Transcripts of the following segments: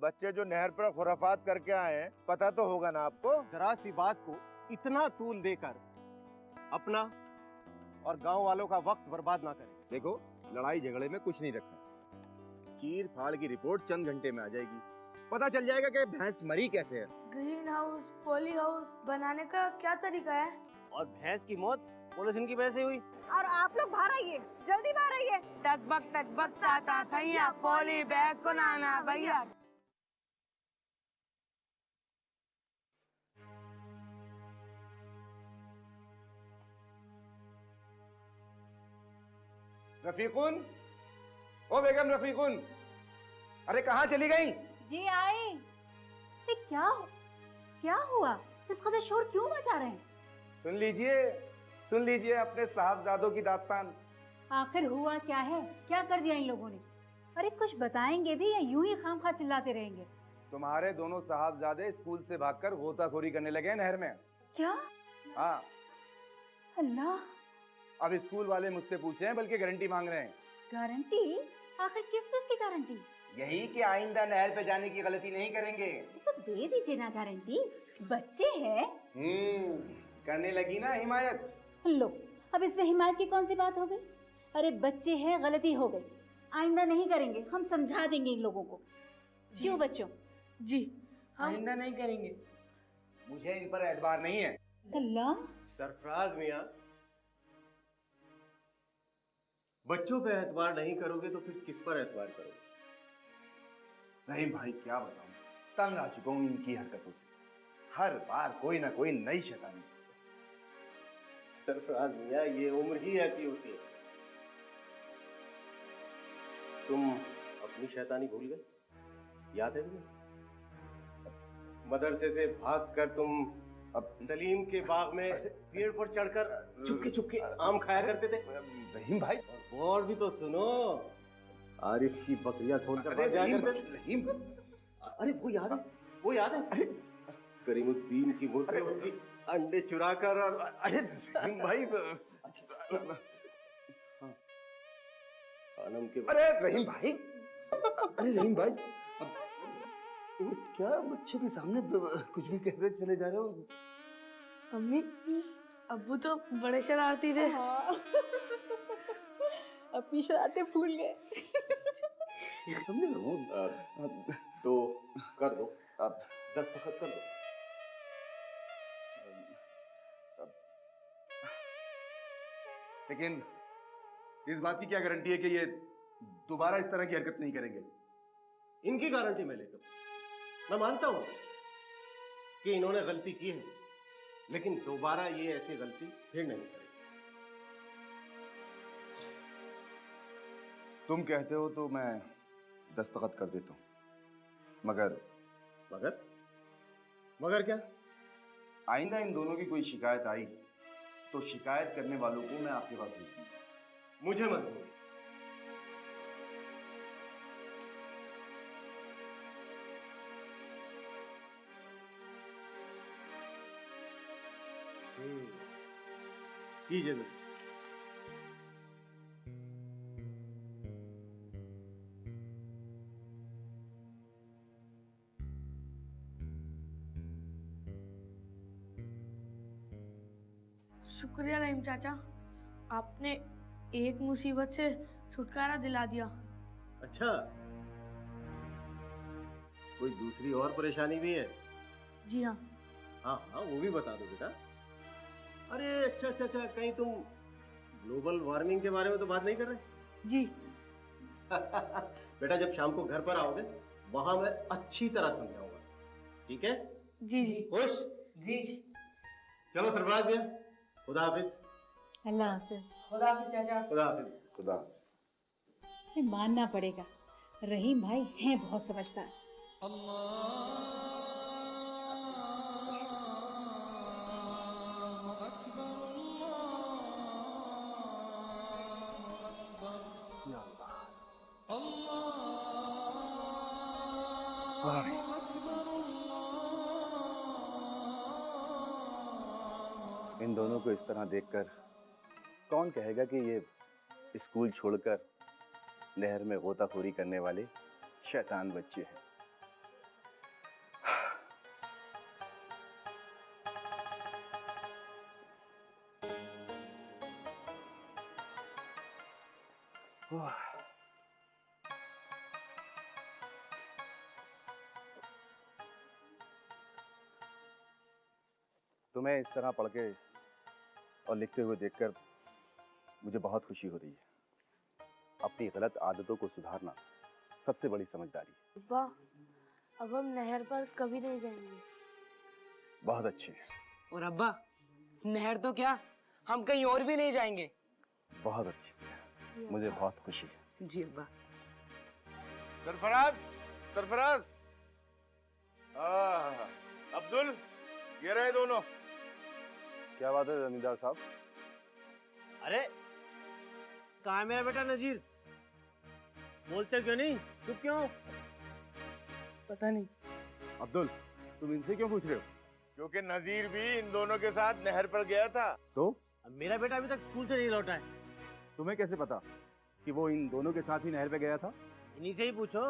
बच्चे जो नहर पर खुराफात करके आए हैं, पता तो होगा ना आपको। जरा सी बात को इतना तूल देकर अपना और गांव वालों का वक्त बर्बाद ना करें। देखो, लड़ाई झगड़े में कुछ नहीं रखना। चीर फाड़ की रिपोर्ट चंद घंटे में आ जाएगी। पता चल जाएगा कि भैंस मरी कैसे है। ग्रीन हाउस, पॉली हाउस बनाने का क्या तरीका है? और भैंस की मौत पॉलिथीन की वजह से हुई। और आप लोग बाहर आइए, जल्दी बाहर आइए। टक बक ताता थैया, पॉली बैग को नाना भैया। रफीकुन, ओ बेगम रफीकुन, अरे कहाँ चली गई? जी आई। ये क्या हुआ? इस कदर शोर क्यों मचा रहे हैं? सुन लीजिए अपने साहबजादों की दास्तान। आखिर हुआ क्या है? क्या कर दिया इन लोगों ने? अरे कुछ बताएंगे भी या यूं ही खामखा चिल्लाते रहेंगे? तुम्हारे दोनों साहबजादे स्कूल से भागकर गोताखोरी करने लगे नहर में। क्या? हाँ। अल्लाह। अब स्कूल वाले मुझसे पूछे हैं, बल्कि गारंटी मांग रहे हैं। गारंटी? आखिर किस चीज की गारंटी? यही कि आइंदा नहर पे जाने की गलती नहीं करेंगे। तो दे दीजिए ना गारंटी, बच्चे हैं। करने लगी ना हिमायत। लो, अब इसमें हिमायत की कौन सी बात हो गई? अरे बच्चे हैं, गलती हो गई, आइंदा नहीं करेंगे, हम समझा देंगे इन लोगों को। क्यों बच्चों? जी, हम आइंदा नहीं करेंगे। मुझे इन पर एतबार नहीं है। अल्लाह। सरफराज मियाँ, बच्चों पे एतबार नहीं करोगे तो फिर किस पर एतबार करोगे? रहीम भाई क्या बताऊं, तंग आ चुका हूं इनकी हरकतों से। हर बार कोई ना कोई नई शैतानी। सरफराज मियाँ, ये उम्र ही ऐसी होती है। तुम अपनी शैतानी भूल गए? याद है तुम्हें? मदरसे से भागकर तुम अब सलीम के बाग में पेड़ पर चढ़कर चुपके आम खाया करते थे। रहीम भाई, और भी तो सुनो, आरिफ की बकरियां खोलकर भाग जाया करते थे। रहीम, अरे वो याद है। अरे करीमुद्दीन की मुर्गियों की अंडे चुराकर। और अरे रहीम भाई, खानम के। अरे रहीम भाई, क्या बच्चों के सामने कुछ भी कहते चले जा रहे हो? अम्मी, अब्बू तो बड़े शरारती थे। अपनी शरारतें भूल गए। तो कर दो, अब दस्तखत कर दो। लेकिन इस बात की क्या गारंटी है कि ये दोबारा इस तरह की हरकत नहीं करेंगे? इनकी गारंटी मैं लेता हूं। मैं मानता हूं कि इन्होंने गलती की है, लेकिन दोबारा ये ऐसी गलती फिर नहीं करेगी। तुम कहते हो तो मैं दस्तखत कर देता हूं, मगर क्या? आइंदा इन दोनों की कोई शिकायत आई तो शिकायत करने वालों को मैं आपके पास भेज दूंगा। मुझे मंजूर। कीजिए दस्तखत। शुक्रिया रहीम चाचा, आपने एक मुसीबत से छुटकारा दिला दिया। अच्छा, कोई दूसरी और परेशानी भी है? जी हाँ। हाँ, वो भी बता दो बेटा। अरे अच्छा, कहीं तुम ग्लोबल वार्मिंग के बारे में तो बात नहीं कर रहे? जी। बेटा, जब शाम को घर पर आओगे वहां मैं अच्छी तरह समझाऊंगा, ठीक है? जी। खुश? जी। चलो सरफराज भैया, खुदा हाफिज। अल्लाह हाफिज। खुदा हाफिज चाचा। खुदा हाफिज। खुदा। मानना पड़ेगा, रहीम भाई हैं बहुत समझदार। इन दोनों को इस तरह देखकर कौन कहेगा कि ये स्कूल छोड़कर नहर में गोताखोरी करने वाले शैतान बच्चे हैं। तुम्हें इस तरह पढ़ के और लिखते हुए देखकर मुझे बहुत खुशी हो रही है। अपनी गलत आदतों को सुधारना सबसे बड़ी समझदारी है। अब्बा, अब हम नहर पर कभी नहीं जाएंगे। बहुत अच्छे। और अब्बा, नहर तो क्या, हम कहीं और भी नहीं जाएंगे। बहुत अच्छे, मुझे बहुत खुशी है। जी अब्बा। सरफराज, सरफराज, अब्दुल, ये रहे दोनों। क्या बात है जमींदार साहब? अरे कहाँ है मेरा बेटा नजीर? बोलते क्यों नहीं? चुप क्यों? पता नहीं। अब्दुल, तुम इनसे क्यों पूछ रहे हो? क्योंकि नजीर भी इन दोनों के साथ नहर पर गया था। तो अब मेरा बेटा अभी तक स्कूल से नहीं लौटा है। तुम्हें कैसे पता कि वो इन दोनों के साथ ही नहर पे गया था? इन्हीं से ही पूछो।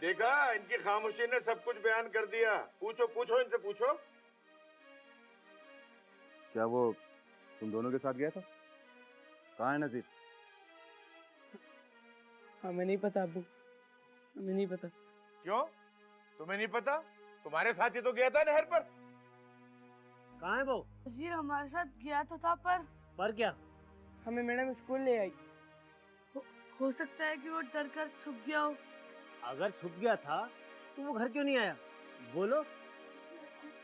देखा, इनकी खामोशी ने सब कुछ बयान कर दिया। पूछो पूछो, इनसे पूछो। क्या वो तुम दोनों के साथ गया था? कहाँ है नजीर? हमें नहीं पता अब्बू, हमें नहीं पता। क्यों, तुम्हें नहीं पता? तुम्हारे साथ ही तो गया था नहर पर। कहाँ है वो? नजीर हमारे साथ गया तो था, पर क्या? हमें मैडम स्कूल ले आई। हो सकता है कि वो डर कर छुप गया हो। अगर छुप गया था तो वो घर क्यों नहीं आया? बोलो।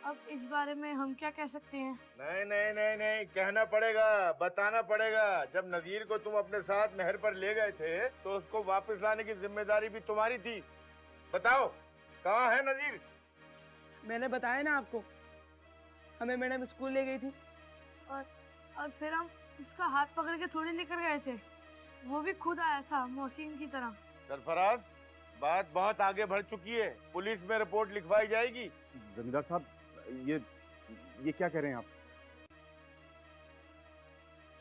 अब इस बारे में हम क्या कह सकते हैं? नहीं नहीं नहीं नहीं, कहना पड़ेगा, बताना पड़ेगा। जब नजीर को तुम अपने साथ नहर पर ले गए थे तो उसको वापस लाने की जिम्मेदारी भी तुम्हारी थी। बताओ, कहाँ है नजीर? मैंने बताया ना आपको, हमें मैडम स्कूल ले गई थी। और फिर हम उसका हाथ पकड़ के थोड़ी लेकर गए थे, वो भी खुद आया था मोहसिन की तरह। सरफराज, बात बहुत आगे बढ़ चुकी है। पुलिस में रिपोर्ट लिखवाई जाएगी। जमींदार साहब, ये क्या कह रहे हैं आप?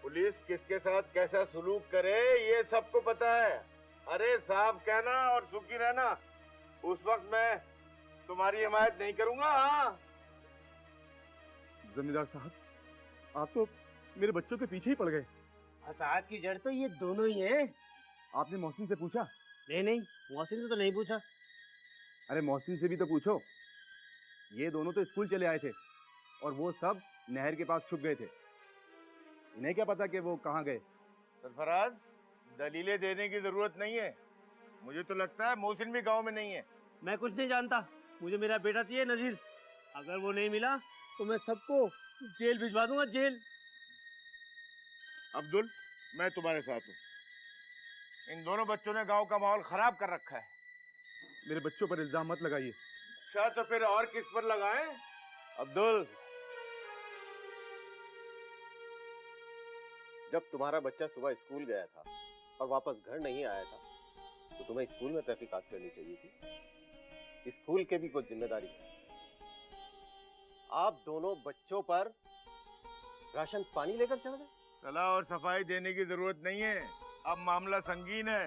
पुलिस किसके साथ कैसा सलूक करे ये सबको पता है। अरे साफ कहना और सुखी रहना, उस वक्त मैं तुम्हारी हिमायत नहीं करूंगा। हाँ जमींदार साहब, आप तो मेरे बच्चों के पीछे ही पड़ गए। फसाद की जड़ तो ये दोनों ही हैं। आपने मोहसिन से पूछा? नहीं, मौसी ने तो नहीं पूछा। अरे मोहसिन से भी तो पूछो। ये दोनों तो स्कूल चले आए थे और वो सब नहर के पास छुप गए थे। इन्हें क्या पता कि वो कहाँ गए? सरफराज, दलीलें देने की जरूरत नहीं है। मुझे तो लगता है मोहसिन भी गांव में नहीं है। मैं कुछ नहीं जानता, मुझे मेरा बेटा चाहिए नजीर। अगर वो नहीं मिला तो मैं सबको जेल भिजवा दूंगा, जेल। अब्दुल, मैं तुम्हारे साथ हूँ। इन दोनों बच्चों ने गांव का माहौल खराब कर रखा है। मेरे बच्चों पर इल्जाम मत लगाइए। अच्छा, तो फिर और किस पर लगाएं? अब्दुल, जब तुम्हारा बच्चा सुबह स्कूल गया था और वापस घर नहीं आया था तो तुम्हें स्कूल में तहकीकात करनी चाहिए थी। स्कूल के भी कुछ जिम्मेदारी है। आप दोनों बच्चों पर राशन पानी लेकर चढ़ गए। सलाह और सफाई देने की जरूरत नहीं है। अब मामला संगीन है।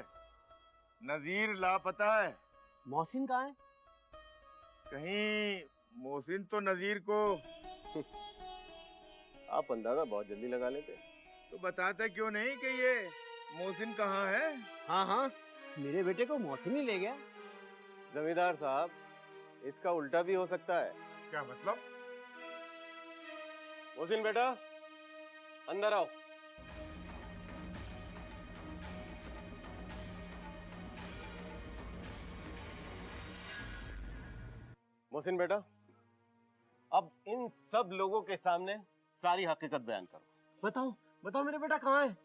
नजीर लापता है। मौसिन कहाँ है? कहीं मोहसिन तो नजीर को आप अंदाजा बहुत जल्दी लगा लेते। तो बताता क्यों नहीं कि ये मोहसिन कहाँ है? हाँ, मेरे बेटे को मौसिन ही ले गया। जमींदार साहब, इसका उल्टा भी हो सकता है। क्या मतलब? मोहसिन बेटा, अंदर आओ। मोहसिन बेटा, अब इन सब लोगों के सामने सारी हकीकत बयान करो। बताओ मेरे बेटा कहाँ है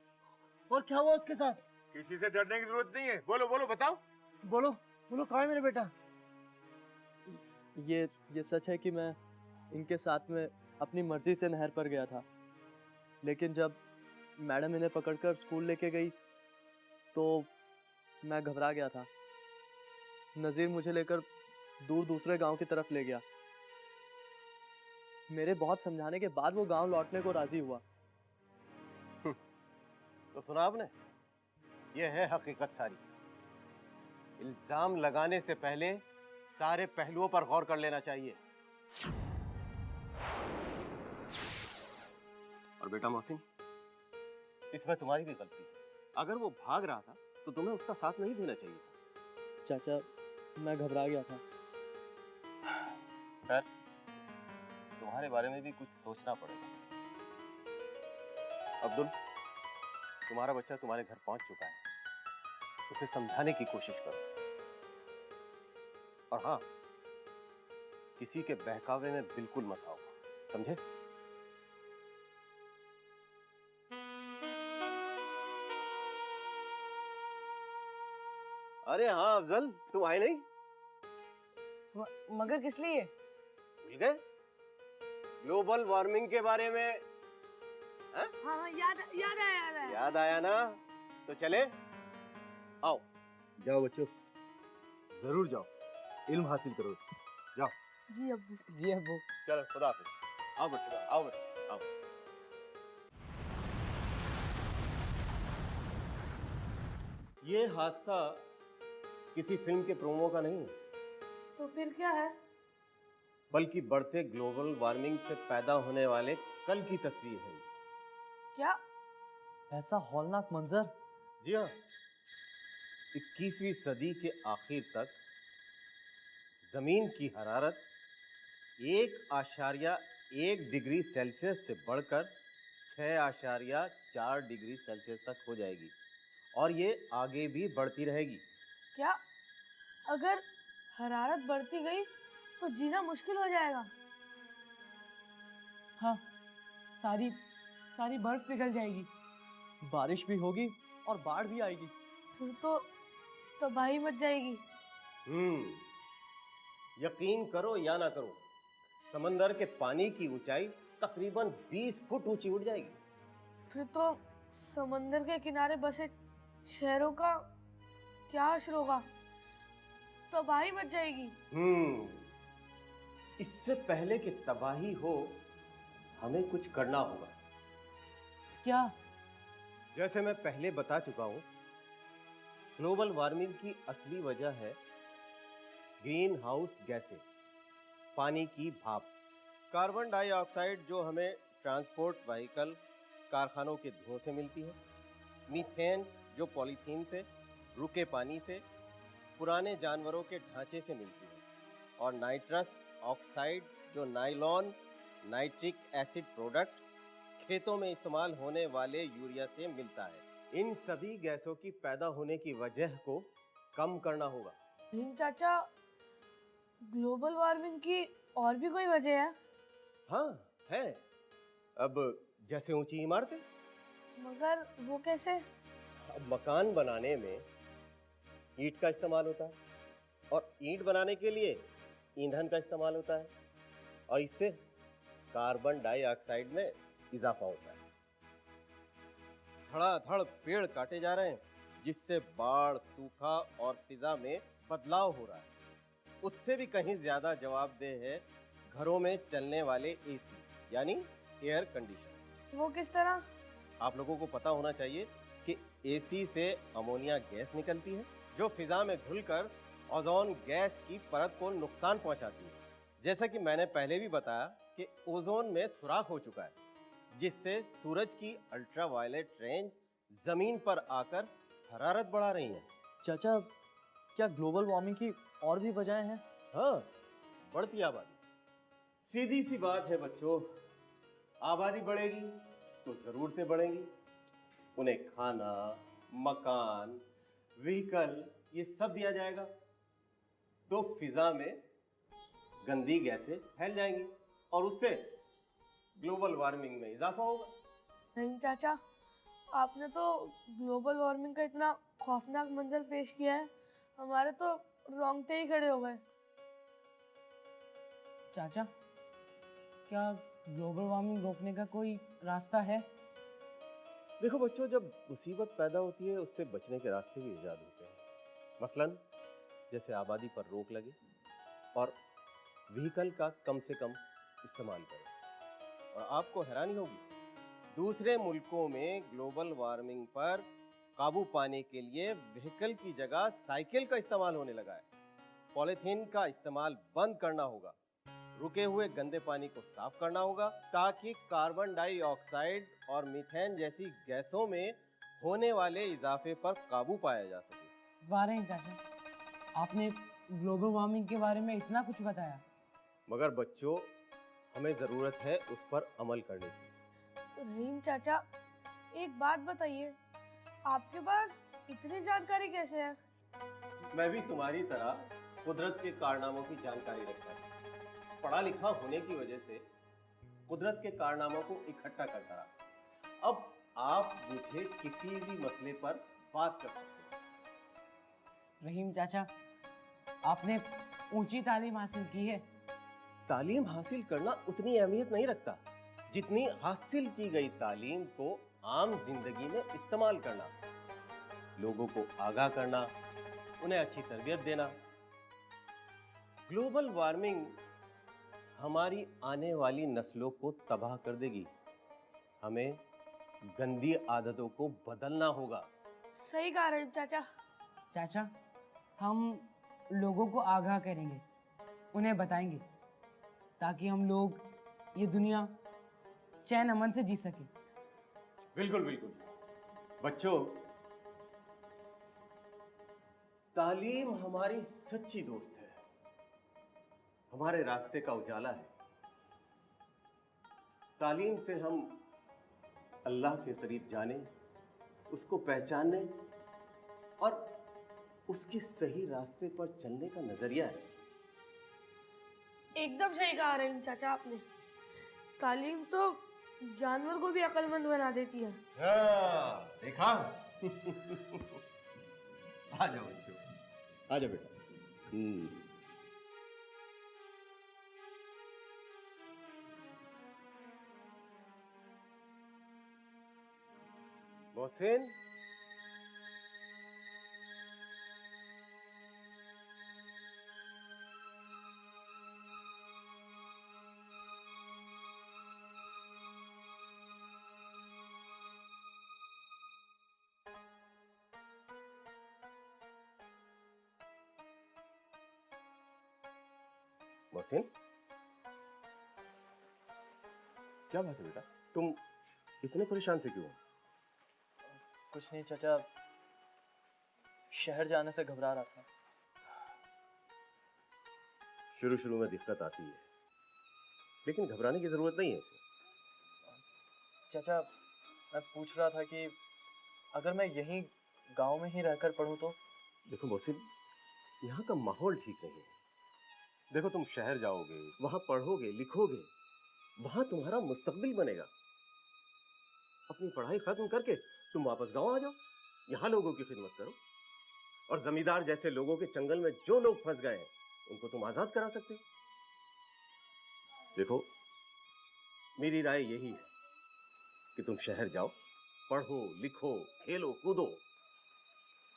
और क्या हुआ उसके साथ? किसी से डरने की जरूरत नहीं है। बोलो बोलो, बताओ। बोलो कहाँ है मेरे बेटा? ये सच है कि मैं इनके साथ में अपनी मर्जी से नहर पर गया था, लेकिन जब मैडम इन्हें पकड़कर स्कूल लेके गई तो मैं घबरा गया था। नज़ीर मुझे लेकर दूर दूसरे गांव की तरफ ले गया। मेरे बहुत समझाने के बाद वो गांव लौटने को राजी हुआ। तो सुना आपने? ये है हकीकत सारी। इल्जाम लगाने से पहले सारे पहलुओं पर गौर कर लेना चाहिए। और बेटा मोहसिन, इसमें तुम्हारी भी गलती है। अगर वो भाग रहा था तो तुम्हें उसका साथ नहीं देना चाहिए था। चाचा, मैं घबरा गया था। खैर, तुम्हारे बारे में भी कुछ सोचना पड़ेगा। अब्दुल, तुम्हारा बच्चा तुम्हारे घर पहुंच चुका है, उसे समझाने की कोशिश करो। और हाँ, किसी के बहकावे में बिल्कुल मत आओ, समझे? अरे हाँ अफजल, तुम आए नहीं? मगर किस लिए? भूल गए ग्लोबल वार्मिंग के बारे में? हाँ हाँ, याद आया। याद आया ना? तो चले, आओ। जाओ बच्चों, जरूर जाओ, इल्म हासिल करो। जाओ। जी अब्बू। जी अब्बू। चलो, खुदा हाफिज। आओ बेटा, आओ बेटा, आओ। ये हादसा किसी फिल्म के प्रोमो का नहीं है, तो फिर क्या है? बल्कि बढ़ते ग्लोबल वार्मिंग से पैदा होने वाले कल की तस्वीर है ये। क्या? ऐसा हौलनाक मंजर? जी हाँ, 21वीं सदी के आखिर तक जमीन की हरारत 1.1 डिग्री सेल्सियस से बढ़कर 6.4 डिग्री सेल्सियस तक हो जाएगी और ये आगे भी बढ़ती रहेगी। क्या? अगर हरारत बढ़ती गई तो जीना मुश्किल हो जाएगा। हाँ, सारी बर्फ पिघल जाएगी। बारिश भी होगी और बाढ़ भी आएगी। फिर तो तबाही मच जाएगी। यकीन करो या ना करो, समंदर के पानी की ऊंचाई तकरीबन 20 फुट ऊंची उठ जाएगी। फिर तो समंदर के किनारे बसे शहरों का क्या हश्र होगा? तबाही मच जाएगी। इससे पहले कि तबाही हो, हमें कुछ करना होगा। क्या? जैसे मैं पहले बता चुका हूं, ग्लोबल वार्मिंग की असली वजह है ग्रीन हाउस गैसें, पानी की भाप, कार्बन डाइऑक्साइड जो हमें ट्रांसपोर्ट व्हीकल, कारखानों के धुओं से मिलती है, मीथेन जो पॉलीथीन से, रुके पानी से, पुराने जानवरों के ढांचे से मिलती है, और नाइट्रस ऑक्साइड जो नाइलॉन, नाइट्रिक एसिड प्रोडक्ट, खेतों में इस्तेमाल होने वाले यूरिया से मिलता है। इन सभी गैसों की पैदा होने की वजह को कम करना होगा। लेकिन चाचा, ग्लोबल वार्मिंग की और भी कोई वजह है? हाँ है। अब जैसे ऊंची इमारतें। मगर वो कैसे? अब मकान बनाने में ईंट का इस्तेमाल होता है और ईंट बनाने के लिए ईंधन का इस्तेमाल होता है और इससे कार्बन डाइऑक्साइड में इजाफा होता है। धड़ाधड़ पेड़ काटे जा रहे हैं जिससे बाढ़, सूखा और फिजा में बदलाव हो रहा है। उससे भी कहीं ज्यादा जवाबदेह है घरों में चलने वाले एसी यानी एयर कंडीशन। वो किस तरह? आप लोगों को पता होना चाहिए कि एसी से अमोनिया गैस निकलती है जो फिजा में घुलकर ओजोन गैस की परत को नुकसान पहुंचाती है। जैसा कि मैंने पहले भी बताया कि ओजोन में सुराख हो चुका है जिससे सूरज की अल्ट्रावायलेट रेंज जमीन पर आकर हरारत बढ़ा रही है। चाचा, क्या ग्लोबल वार्मिंग की और भी वजहें हैं? हाँ, बढ़ती आबादी। सीधी सी बात है बच्चों, आबादी बढ़ेगी तो जरूरतें बढ़ेंगी। उन्हें खाना, मकान, व्हीकल ये सब दिया जाएगा तो फिजा में गंदी गैसें फैल जाएंगी और उससे ग्लोबल वार्मिंग में इजाफा होगा। नहीं चाचा, आपने तो ग्लोबल वार्मिंग का इतना खौफनाक मंजर पेश किया है, हमारे तो रोंगटे ही खड़े हो गए। चाचा, क्या ग्लोबल वार्मिंग रोकने का कोई रास्ता है? देखो बच्चों, जब मुसीबत पैदा होती है उससे बचने के रास्ते भी ईजाद होते हैं। मसलन जैसे आबादी पर रोक लगे और व्हीकल का कम से कम इस्तेमाल करें। और आपको हैरानी होगी, दूसरे मुल्कों में ग्लोबल वार्मिंग पर काबू पाने के लिए व्हीकल की जगह साइकिल का इस्तेमाल होने लगा है। पॉलीथीन का इस्तेमाल बंद करना होगा रुके हुए गंदे पानी को साफ करना होगा ताकि कार्बन डाइऑक्साइड और मीथेन जैसी गैसों में होने वाले इजाफे पर काबू पाया जा सके। वाह रहीम चाचा, आपने ग्लोबल वार्मिंग के बारे में इतना कुछ बताया। मगर बच्चों, हमें जरूरत है उस पर अमल करने की। रहीम चाचा, एक बात बताइए, आपके पास इतनी जानकारी कैसे है? मैं भी तुम्हारी तरह कुदरत के कारनामों की जानकारी रखता हूँ। पढ़ा लिखा होने की वजह से कुदरत के कारनामों को इकट्ठा करता रहा। अब आप मुझे किसी भी मसले पर बात कर सकते हैं। रहीम चाचा, आपने ऊंची तालीम हासिल की है। तालीम हासिल करना उतनी अहमियत नहीं रखता जितनी हासिल की गई तालीम को आम जिंदगी में इस्तेमाल करना, लोगों को आगाह करना, उन्हें अच्छी तरबियत देना। ग्लोबल वार्मिंग हमारी आने वाली नस्लों को तबाह कर देगी। हमें गंदी आदतों को बदलना होगा। सही कहा रहीम चाचा। चाचा, हम लोगों को आगाह करेंगे, उन्हें बताएंगे, ताकि हम लोग ये दुनिया चैन अमन से जी सके। बिल्कुल बिल्कुल। बच्चों, तालीम हमारी सच्ची दोस्त है, हमारे रास्ते का उजाला है। तालीम से हम अल्लाह के करीब जाने, उसको पहचानने और उसके सही रास्ते पर चलने का नजरिया है। एकदम सही कहा रहीम चाचा आपने। तालीम तो जानवर को भी अक्लमंद बना देती है। हाँ, देखा? आ जाओ बच्चों, आ जाओ बेटा। मोहसिन, मोहसिन, क्या बात है बेटा? तुम इतने परेशान से क्यों हो? कुछ नहीं चाचा, शहर जाने से घबरा रहा था। शुरू शुरू में दिक्कत आती है, लेकिन घबराने की जरूरत नहीं है इसे। चाचा, मैं पूछ रहा था कि अगर मैं यहीं गांव में ही रहकर पढूं तो? देखो मोहसिन, यहाँ का माहौल ठीक नहीं है। देखो, तुम शहर जाओगे, वहां पढ़ोगे लिखोगे, वहां तुम्हारा मुस्तकबिल बनेगा। अपनी पढ़ाई खत्म करके तुम वापस गांव आ जाओ, यहाँ लोगों की खिदमत करो, और जमींदार जैसे लोगों के चंगल में जो लोग फंस गए हैं उनको तुम आजाद करा सकते हो। देखो, मेरी राय यही है कि तुम शहर जाओ, पढ़ो लिखो, खेलो कूदो।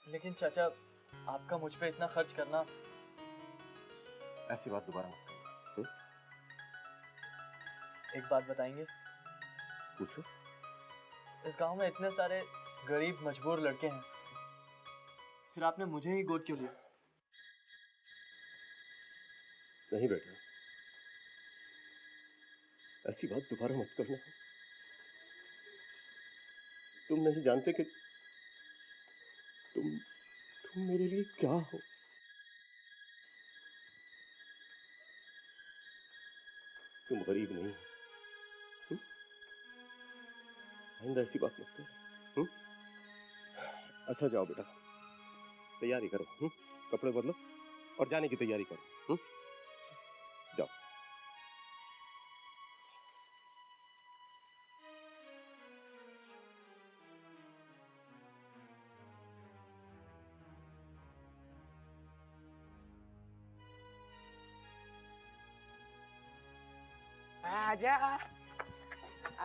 लेकिन चाचा, आपका मुझ पे इतना खर्च करना। ऐसी बात दोबारा मत करो। एक बात बताएंगे? पूछो। इस गांव में इतने सारे गरीब मजबूर लड़के हैं, फिर आपने मुझे ही गोद क्यों लिया? नहीं बेटा, ऐसी बात दोबारा मत करना। तुम नहीं जानते कि तुम मेरे लिए क्या हो। तुम गरीब नहीं हो। आइंदा ऐसी बात मत करो। अच्छा जाओ बेटा, तैयारी करो, कपड़े बदलो और जाने की तैयारी करो। जाओ। आजा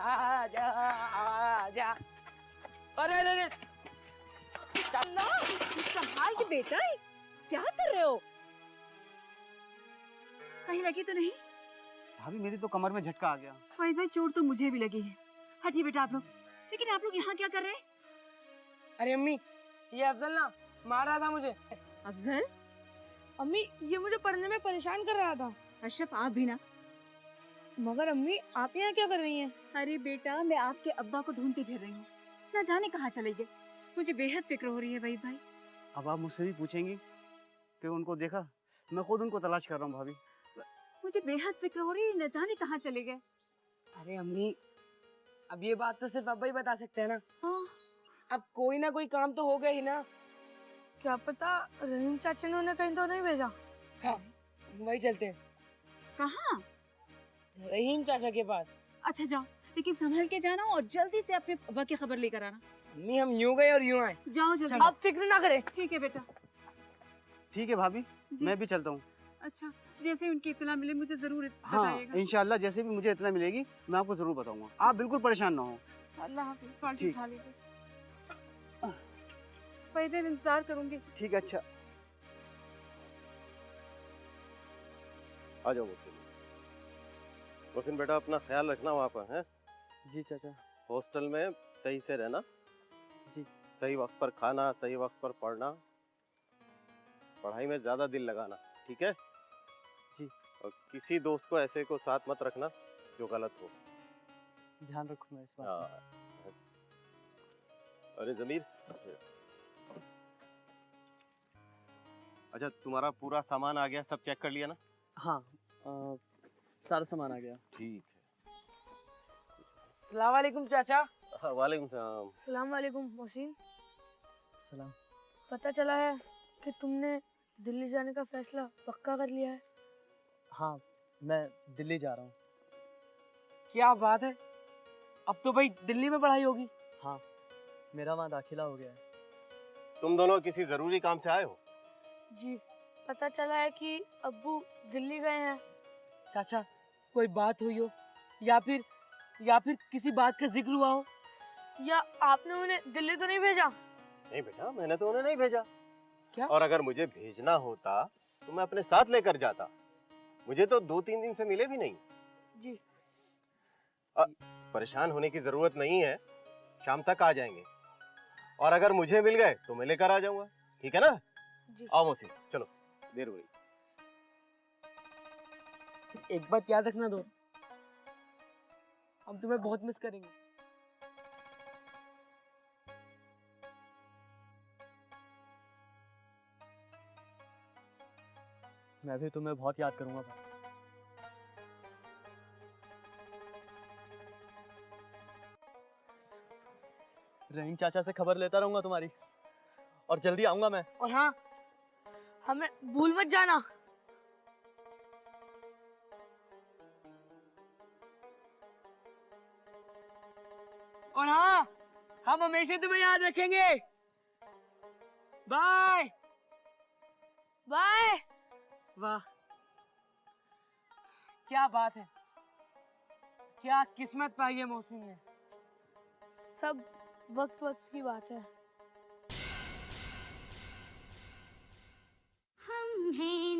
आजा आजा। अरे अरे अरे, ना संभाल के बेटा, क्या कर रहे हो? कहीं लगी तो नहीं? भाभी, मेरी तो कमर में झटका आ गया। भाई भाई, चोट तो मुझे भी लगी है। हटिए बेटा आप लोग। लेकिन आप लोग यहाँ क्या कर रहे हैं? अरे अम्मी, ये अफजल ना मार रहा था मुझे। अफजल? अम्मी, ये मुझे पढ़ने में परेशान कर रहा था। अशरफ, आप भी ना, मगर अम्मी आप यहाँ क्या कर रही हैं? अरे बेटा, मैं आपके अब्बा को ढूंढती फिर रही हूँ, ना जाने कहाँ चले गए। मुझे बेहद फिक्र हो रही है वहीद भाई। अब आप मुझसे भी पूछेंगी कि उनको देखा? मैं खुद उनको तलाश कर रहा हूँ भाभी। मुझे बेहद फिक्र हो रही है, न जाने कहाँ चले गए। अरे अम्मी, अब ये बात तो सिर्फ अब्बा ही बता सकते हैं ना। हाँ। अब कोई ना कोई काम तो हो गया ही ना। क्या पता रहीम चाचा ने उन्हें कहीं तो नहीं भेजा। हाँ, वही चलते हैं कहाँ? रहीम चाचा के पास। अच्छा जाओ, लेकिन संभल के जाना और जल्दी से अपने अब्बा की खबर लेकर आना। अम्मी हम यूं गए और यूं आए। जाओ जल्दी। आप फिक्र ना करें। ठीक है बेटा। ठीक है भाभी, जी। मैं भी चलता हूँ। अच्छा, जैसे उनकी इत्तला मिले मुझे जरूर हाँ, बताइएगा। इंशाल्लाह जैसे भी मुझे इतना मिलेगी मैं आपको जरूर बताऊंगा। आप बिल्कुल परेशान ना हो। अल्लाह हाफिज़। पानी ठीक। उठा लीजिए। वही देर इंतजार करूंगी। ठीक है, अच्छा। आ जाओ मोहसिन। मोहसिन बेटा अपना ख्याल रखना वहाँ पर, हैं? जी चाचा। हॉस्टल में सही से रहना। जी। सही वक्त पर खाना, सही वक्त पर पढ़ना, पढ़ाई में ज्यादा दिल लगाना, ठीक है? जी। और किसी दोस्त को ऐसे को साथ मत रखना जो गलत हो। ध्यान रखूंगा इस बात का। हाँ। अरे जमीर, अच्छा तुम्हारा पूरा सामान आ गया, सब चेक कर लिया ना? हाँ, सारा सामान आ गया। ठीक अस्सलाम वालेकुम चाचा। है। वालेकुम सलाम। सलाम वालेकुम मोहसिन। सलाम। पता चला है कि तुमने दिल्ली जाने का फैसला पक्का कर लिया है। हाँ, मैं दिल्ली जा रहा हूँ। क्या बात है, अब तो भाई दिल्ली में पढ़ाई होगी। हाँ, मेरा वहाँ दाखिला हो गया है। तुम दोनों किसी जरूरी काम से आए हो? जी, पता चला है कि अब्बू दिल्ली गए हैं। चाचा, कोई बात हुई हो या फिर किसी बात का जिक्र हुआ हो? या आपने उन्हें दिल्ली तो नहीं भेजा? नहीं बेटा, मैंने तो उन्हें नहीं भेजा। क्या? और अगर मुझे भेजना होता तो मैं अपने साथ लेकर जाता। मुझे तो 2-3 दिन से मिले भी नहीं। जी। परेशान होने की जरूरत नहीं है, शाम तक आ जाएंगे। और अगर मुझे मिल गए तो मैं लेकर आ जाऊंगा, ठीक है ना? जी। आओ मोहसिन, चलो, देर हो रही। एक बात याद रखना दोस्त, हम तुम्हें बहुत मिस करेंगे। मैं भी तुम्हें बहुत याद करूंगा भाई। रहीम चाचा से खबर लेता रहूंगा तुम्हारी, और जल्दी आऊंगा मैं। और हाँ, हमें भूल मत जाना। और हाँ, हम हमेशा तुम्हें याद रखेंगे। Bye bye. वाह, क्या बात है, क्या किस्मत पाई है मोहसिन ने। सब वक्त वक्त की बात है। हम हैं